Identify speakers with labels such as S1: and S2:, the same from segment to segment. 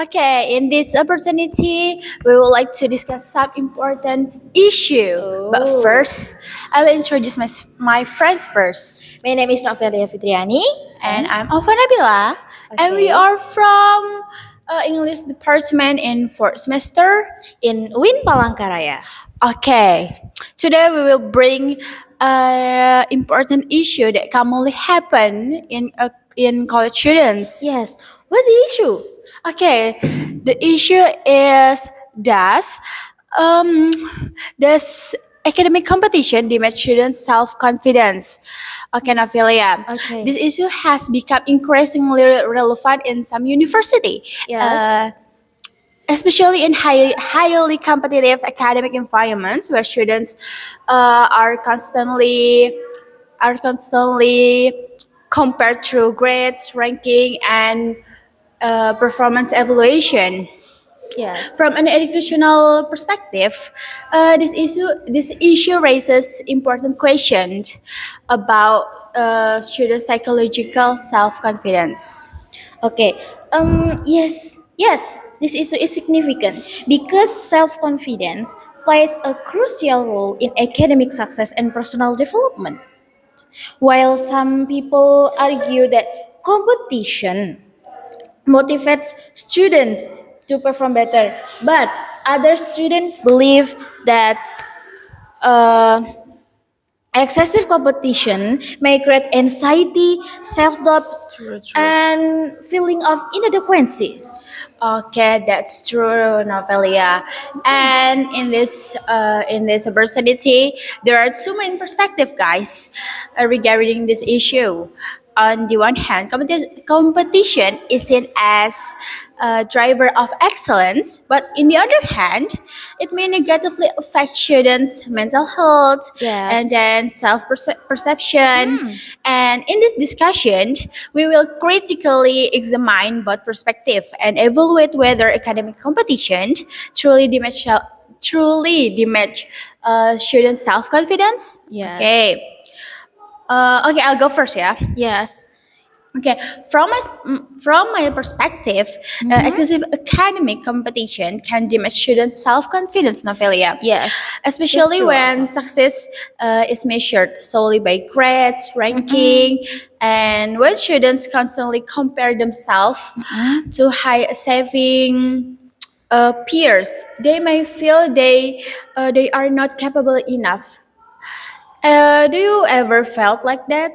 S1: Okay, in this opportunity, we would like to discuss some important issue. But
S2: Oh,
S1: first, I will introduce my friends first.
S2: my name is Novelia Fitriani.
S1: And I'm Alfa Nabila, and we
S2: Okay,
S1: are from English department in fourth semester.
S2: in Win Palangkaraya.
S1: Okay, today we will bring important issue that commonly happen in college students.
S2: Yes, what's the issue?
S1: Okay, the issue is does um does academic competition damage students' self confidence? Okay, Ophelia.
S2: Okay.
S1: This issue has become increasingly relevant in some university,
S2: Yes.
S1: uh, especially in highly competitive academic environments where students are constantly compared through grades, ranking, and performance evaluation.
S2: Yes.
S1: From an educational perspective, this issue raises important questions about student psychological self confidence.
S2: Okay. Yes. This issue is significant because self-confidence plays a crucial role in academic success and personal development. While some people argue that competition motivates students to perform better, but other students believe that uh, excessive competition may create anxiety, self-doubt,
S1: True, true.
S2: and feeling of inadequacy.
S1: Okay, that's true, Novelia. And in this opportunity, there are two main perspectives, guys, regarding this issue. On the one hand, competition is seen as a driver of excellence, but in the other hand, it may negatively affect students' mental health and
S2: Yes.
S1: then self-perception.
S2: Hmm.
S1: And in this discussion, we will critically examine both perspectives and evaluate whether academic competition truly damage students' self-confidence.
S2: Yes.
S1: Okay, I'll go first. Yeah.
S2: Yes.
S1: Okay, from my perspective,
S2: Mhm.
S1: excessive academic competition can damage students' self-confidence, Novelia,
S2: Yes. That's
S1: especially
S2: true.
S1: when success is measured solely by grades,
S2: Mm-mm.
S1: ranking, and when students constantly compare themselves
S2: Mm-mm.
S1: to high-achieving peers, they may feel they are not capable enough. Do you ever felt like that?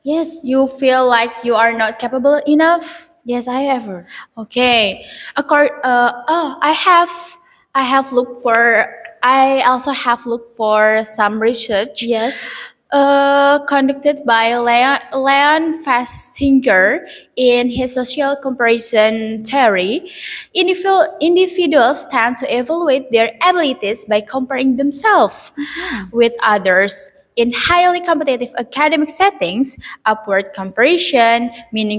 S2: Yes.
S1: You feel like you are not capable enough?
S2: Yes, I ever.
S1: Okay. I have looked for. I also have looked for some research
S2: Yes.
S1: conducted by Leon Festinger in his social comparison theory. Individuals tend to evaluate their abilities by comparing themselves
S2: Mhm.
S1: with others. In highly competitive academic settings, upward comparison, meaning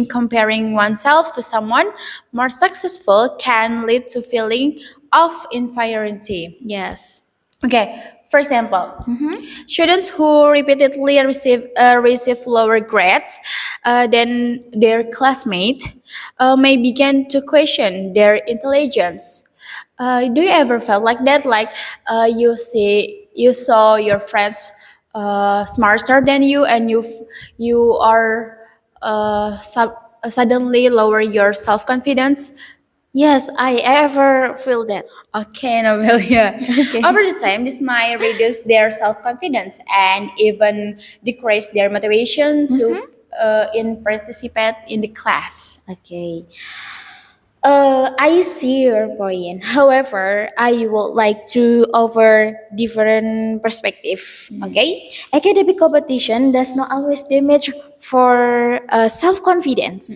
S1: comparing oneself to someone more successful, can lead to feeling of inferiority.
S2: Yes.
S1: Okay, for example,
S2: Mm-hmm.
S1: students who repeatedly receive lower grades than their classmates may begin to question their intelligence. Do you ever felt like that? Like you saw your friends smarter than you, and you are suddenly lower your self confidence.
S2: Yes, I ever feel that.
S1: Okay, Novelia. Over
S2: Okay.
S1: the time, this might reduce their self confidence and even decrease their motivation to
S2: Mm-hmm.
S1: in participate in the class.
S2: Okay. I see your point. However, I would like to offer different perspective. Okay, academic competition does not always damage for self confidence.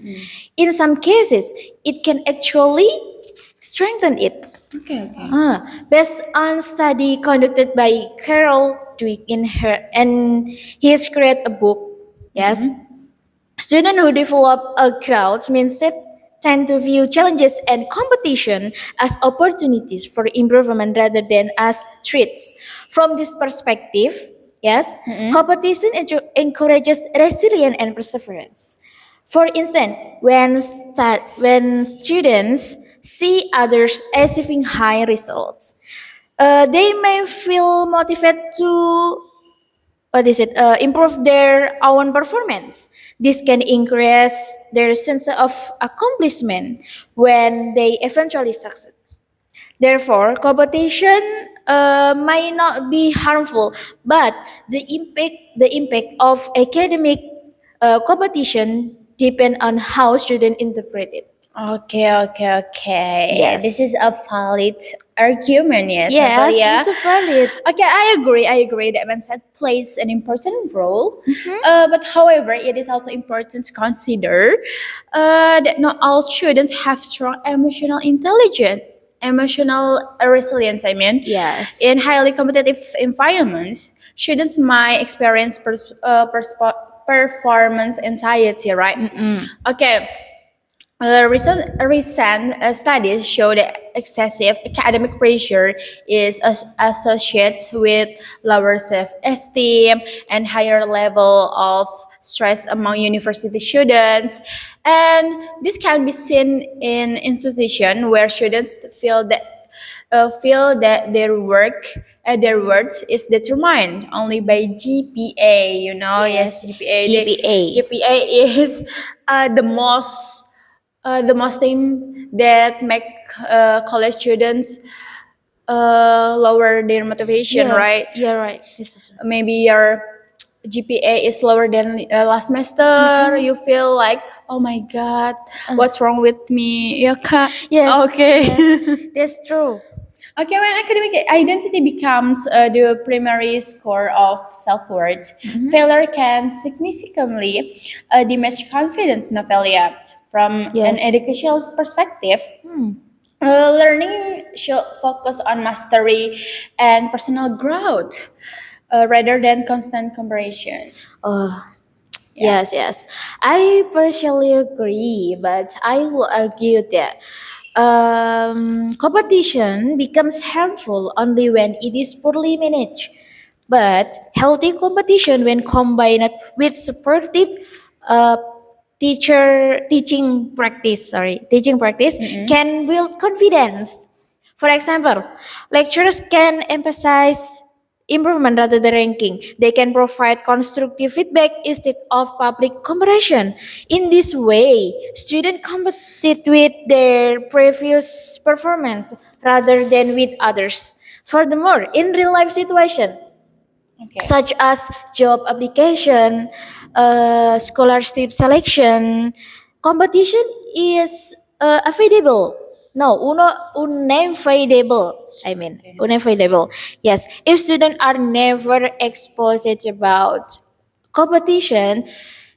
S2: In some cases, it can actually strengthen it.
S1: Okay, okay.
S2: Based on study conducted by Carol Dweck in her and he has created a book. Yes, students who develop a growth mindset tend to view challenges and competition as opportunities for improvement rather than as threats. From this perspective, yes,
S1: Mm-mm.
S2: competition encourages resilience and perseverance. For instance, when students see others achieving high results, they may feel motivated to improve their own performance. This can increase their sense of accomplishment when they eventually succeed. Therefore, competition might not be harmful, but the impact of academic competition depend on how students interpret it.
S1: Okay. This
S2: Yes.
S1: is a valid argument, yes,
S2: Yes,
S1: Natalia.
S2: it's a valid.
S1: Okay, I agree that mindset plays an important role.
S2: Mhm.
S1: But however, it is also important to consider that not all students have strong emotional resilience. I mean,
S2: Yes.
S1: in highly competitive environments, students might experience performance anxiety, right?
S2: Mm-mm.
S1: Okay, recent studies show that excessive academic pressure is associated with lower self-esteem and higher level of stress among university students. And this can be seen in institutions where students feel that their worth is determined only by GPA. You know, yes,
S2: Yes.
S1: GPA.
S2: GPA.
S1: GPA is the most thing that make college students lower their motivation,
S2: Yes,
S1: right?
S2: you're right. This is
S1: Maybe your GPA is lower than last semester.
S2: Mm-mm.
S1: You feel like, oh my god,
S2: Uh,
S1: what's wrong with me? Ya kak.
S2: yes,
S1: Okay.
S2: yes, that's true.
S1: Okay, when academic identity becomes the primary score of self-worth,
S2: Mhm.
S1: failure can significantly damage confidence, Novelia. From an
S2: Yes.
S1: educational perspective,
S2: Hmm.
S1: learning should focus on mastery and personal growth rather than constant comparison.
S2: Oh, yes,
S1: Yes.
S2: yes. I partially agree, but I will argue that competition becomes harmful only when it is poorly managed. But healthy competition, when combined with supportive uh, teaching practice,
S1: Mm-mm.
S2: can build confidence. For example, lecturers can emphasize improvement rather than ranking. They can provide constructive feedback instead of public comparison. In this way, students compete with their previous performance rather than with others. Furthermore, in real life situation,
S1: Okay.
S2: such as job application, scholarship selection, competition is avoidable. No, unavoidable. I mean,
S1: Okay.
S2: unavoidable. Yes, if students are never exposed about competition,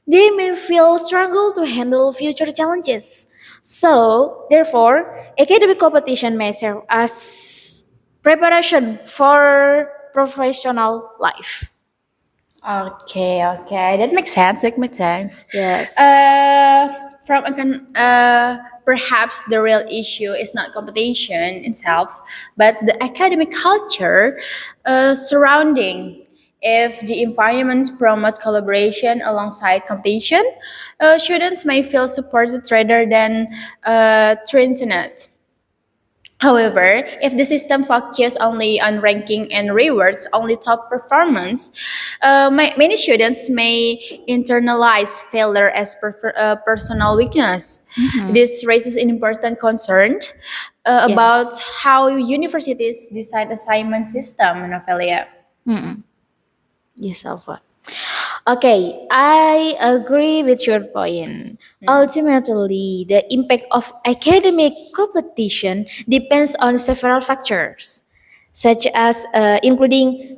S2: they may feel struggle to handle future challenges. So, therefore, academic competition may serve as preparation for professional life.
S1: Okay. That makes sense. That makes sense.
S2: Yes.
S1: Uh, perhaps the real issue is not competition itself, but the academic culture surrounding. If the environment promotes collaboration alongside competition, students may feel supported rather than threatened. However, if the system focuses only on ranking and rewards only top performance, many students may internalize failure as personal weakness.
S2: Mhm.
S1: This raises an important concern
S2: Yes.
S1: about how universities design assignment system, Ophelia.
S2: Mm-mm. Yes, Alpha. Okay, I agree with your point. Ultimately, the impact of academic competition depends on several factors, such as including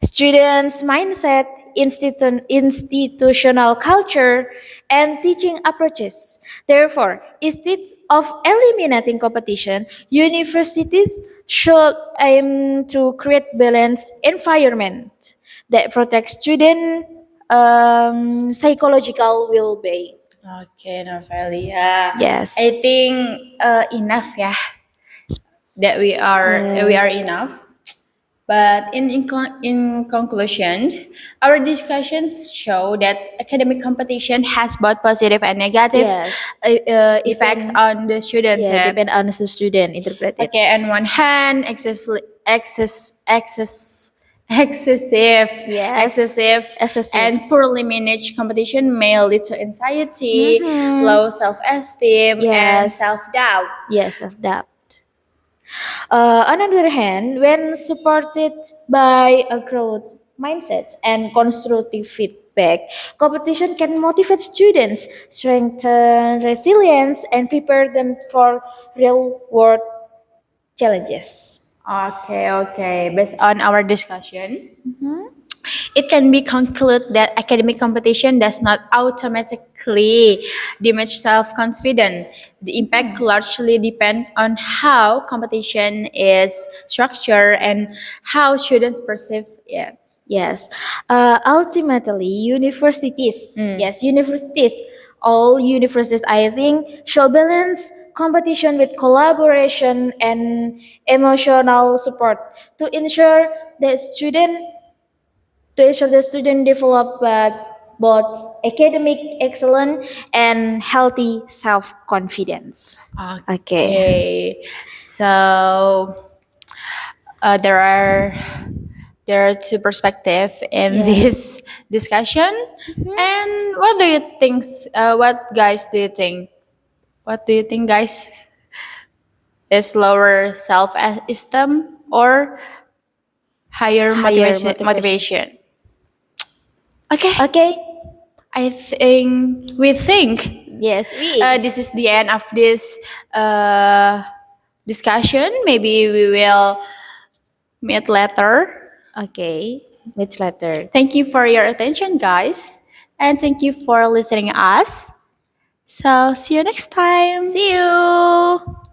S2: students' mindset, institutional culture, and teaching approaches. Therefore, instead of eliminating competition, universities should aim to create balanced environment that protects student psychological well-being.
S1: Okay, Novelia.
S2: Yes.
S1: I think enough, yeah. That we are
S2: Yes.
S1: enough. But in conclusion, our discussions show that academic competition has both positive and negative
S2: Yes.
S1: effects
S2: Depend.
S1: on the students.
S2: Yeah, depend on the student interpret it.
S1: Okay, on one hand, excessive,
S2: Yes.
S1: excessive,
S2: Excessive.
S1: and poorly managed competition may lead to anxiety,
S2: Mm-hmm.
S1: low self-esteem, and
S2: Yes.
S1: self-doubt.
S2: Yes, of that. On the other hand, when supported by a growth mindset and constructive feedback, competition can motivate students, strengthen resilience, and prepare them for real world challenges.
S1: Okay, okay. Based on our discussion,
S2: Mhm.
S1: it can be concluded that academic competition does not automatically damage self-confidence. The impact largely depends on how competition is structured and how students perceive it.
S2: Yes. Ultimately, universities,
S1: Mm.
S2: yes, universities, all universities, I think, should balance competition with collaboration and emotional support to ensure that student develop both academic excellence and healthy self confidence. Okay.
S1: Okay, so there are two perspectives in
S2: Yes.
S1: this discussion.
S2: Mhm.
S1: And what do you think? What guys do you think? What do you think, guys? Is lower self-esteem or higher
S2: Higher
S1: motivation?
S2: motivation.
S1: Motivation. Okay,
S2: Okay.
S1: we think
S2: Yes, we.
S1: this is the end of this uh, discussion. Maybe we will meet later.
S2: Okay. Meet later.
S1: Thank you for your attention, guys, and thank you for listening us. So see you next time.
S2: See you.